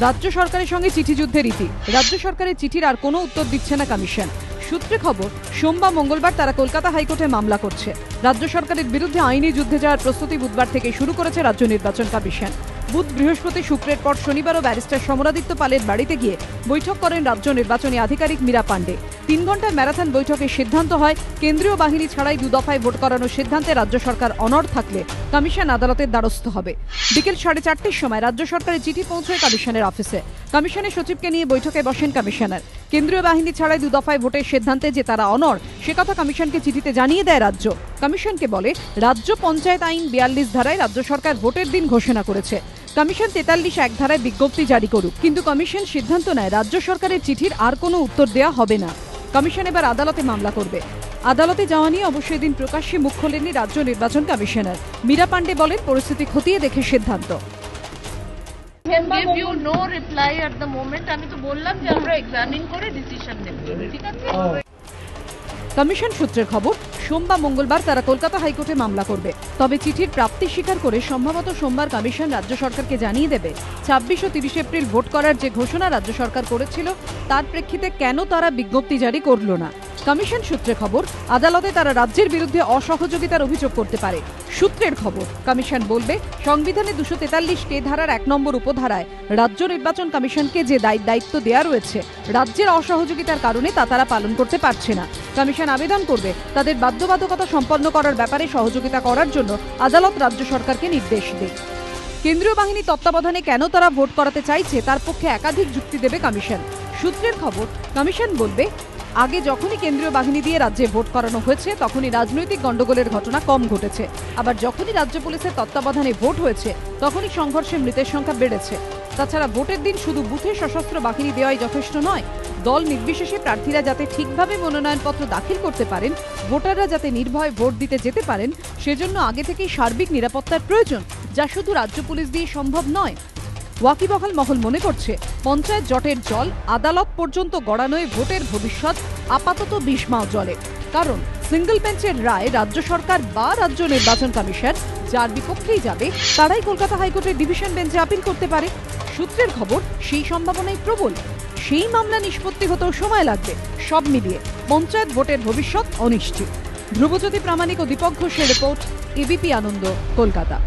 রাজ্য সরকারের সঙ্গে চিঠি যুদ্ধের রীতি। রাজ্য সরকারের চিঠির আর কোনো উত্তর দিচ্ছে না কমিশন। সূত্রে খবর, সোমবার মঙ্গলবার তারা কলকাতা হাইকোর্টে মামলা করছে। রাজ্য সরকারের বিরুদ্ধে আইনি যুদ্ধে যাওয়ার প্রস্তুতি বুধবার থেকে শুরু করেছে রাজ্য নির্বাচন কমিশন। বুধ বৃহস্পতি শুক্রের পর শনিবারও ব্যারিস্টার সমরাদিত্য পালের বাড়িতে গিয়ে বৈঠক করেন রাজ্য নির্বাচনী আধিকারিক মীরা পাণ্ডে। 3 ঘন্টার ম্যারাথন বৈঠকে সিদ্ধান্ত হয়, কেন্দ্রীয় বাহিনী ছাড়াই 2 দফায় ভোট করানোর সিদ্ধান্তে রাজ্য সরকার অনড় থাকলে কমিশন আদালতের দ্বারস্থ হবে। বিকেল 4:30টার সময় রাজ্য সরকারের চিঠি পৌঁছয় কমিশনের অফিসে। কমিশনের সচিবকে নিয়ে বৈঠকে বসেন কমিশনার। কেন্দ্রীয় বাহিনী ছাড়াই 2 দফায় ভোটের সিদ্ধান্তে যে তারা অনড়, সে কথা কমিশনকে চিঠিতে জানিয়ে দেয় রাজ্য। কমিশনকে বলে, রাজ্য পঞ্চায়েত আইন 42 ধারায় রাজ্য সরকার ভোটের দিন ঘোষণা করেছে। কমিশন 43(1) ধারায় বিজ্ঞপ্তি জারি করুক, কিন্তু কমিশন সিদ্ধান্ত নেয় রাজ্য সরকারের চিঠির আর কোনো উত্তর দেওয়া হবে না। কমিশন এবার আদালতে মামলা করবে। আদালতে যাওয়া নিয়ে অবশ্য এদিন প্রকাশ্যে মুখ খোলেননি রাজ্য নির্বাচন কমিশনার। মীরা পাণ্ডে বলেন, পরিস্থিতি খতিয়ে দেখে সিদ্ধান্ত। Give you no reply at the moment. আমি তো বললাম যে আমরা এক্সামিন করে ডিসিশন নেব, ঠিক আছে? কমিশন সূত্রের খবর, সোমবার মঙ্গলবার তারা কলকাতা হাইকোর্টে মামলা করবে। তবে চিঠির প্রাপ্তি স্বীকার করে সম্ভবত সোমবার কমিশন রাজ্য সরকারকে জানিয়ে দেবে 26 ও 30 এপ্রিল ভোট করার যে ঘোষণা রাজ্য সরকার করেছিল, তার প্রেক্ষিতে কেন তারা বিজ্ঞপ্তি জারি করল না। কমিশন সূত্রে খবর, আদালতে তারা রাজ্যের বিরুদ্ধে অসহযোগিতার অভিযোগ করতে পারে। সূত্রের খবর, কমিশন বলবে, সংবিধানে 243(k) ধারার 1 নম্বর উপধারায় রাজ্য নির্বাচন কমিশনকে যে দায়িত্ব দেওয়া রয়েছে, রাজ্যের অসহযোগিতার কারণে তা তারা পালন করতে পারছে না। কমিশন আবেদন করবে তাদের বাধ্যবাধকতা সম্পন্ন করার ব্যাপারে সহযোগিতা করার জন্য আদালত রাজ্য সরকারকে নির্দেশ দেয়। কেন্দ্রীয় বাহিনী তত্ত্বাবধানে কেন তারা ভোট করাতে চাইছে, তার পক্ষে একাধিক যুক্তি দেবে কমিশন। সূত্রের খবর, কমিশন বলবে, আগে যখনই কেন্দ্রীয় বাহিনী দিয়ে রাজ্যে ভোট করানো হয়েছে তখনই রাজনৈতিক গন্ডগোলের ঘটনা কম ঘটেছে। আবার যখনই রাজ্য পুলিশের তত্ত্বাবধানে ভোট হয়েছে তখনই সংঘর্ষে মৃতের সংখ্যা বেড়েছে। তাছাড়া ভোটের দিন শুধু বুথে সশস্ত্র বাহিনী দেওয়াই যথেষ্ট নয়, দল নির্বিশেষে প্রার্থীরা যাতে ঠিকভাবে মনোনয়নপত্র দাখিল করতে পারেন, ভোটাররা যাতে নির্ভয়ে ভোট দিতে যেতে পারেন, সেজন্য আগে থেকেই সার্বিক নিরাপত্তার প্রয়োজন, যা শুধু রাজ্য পুলিশ দিয়ে সম্ভব নয়। ওয়াকিবহাল মহল মনে করছে, পঞ্চায়েত জটের জল আদালত পর্যন্ত গড়ানোয় ভোটের ভবিষ্যৎ আপাতত বিস্মাও জলে। কারণ সিঙ্গল বেঞ্চের রায় রাজ্য সরকার বা রাজ্য নির্বাচন কমিশন যার বিপক্ষেই যাবে, তারাই কলকাতা হাইকোর্টের ডিভিশন বেঞ্চে আপিল করতে পারে। সূত্রের খবর, সেই সম্ভাবনাই প্রবল। সেই মামলা নিষ্পত্তি হতেও সময় লাগবে। সব মিলিয়ে পঞ্চায়েত ভোটের ভবিষ্যৎ অনিশ্চিত। ধ্রুবজ্যোতি প্রামাণিক ও দীপক ঘোষের রিপোর্ট, এবিপি আনন্দ, কলকাতা।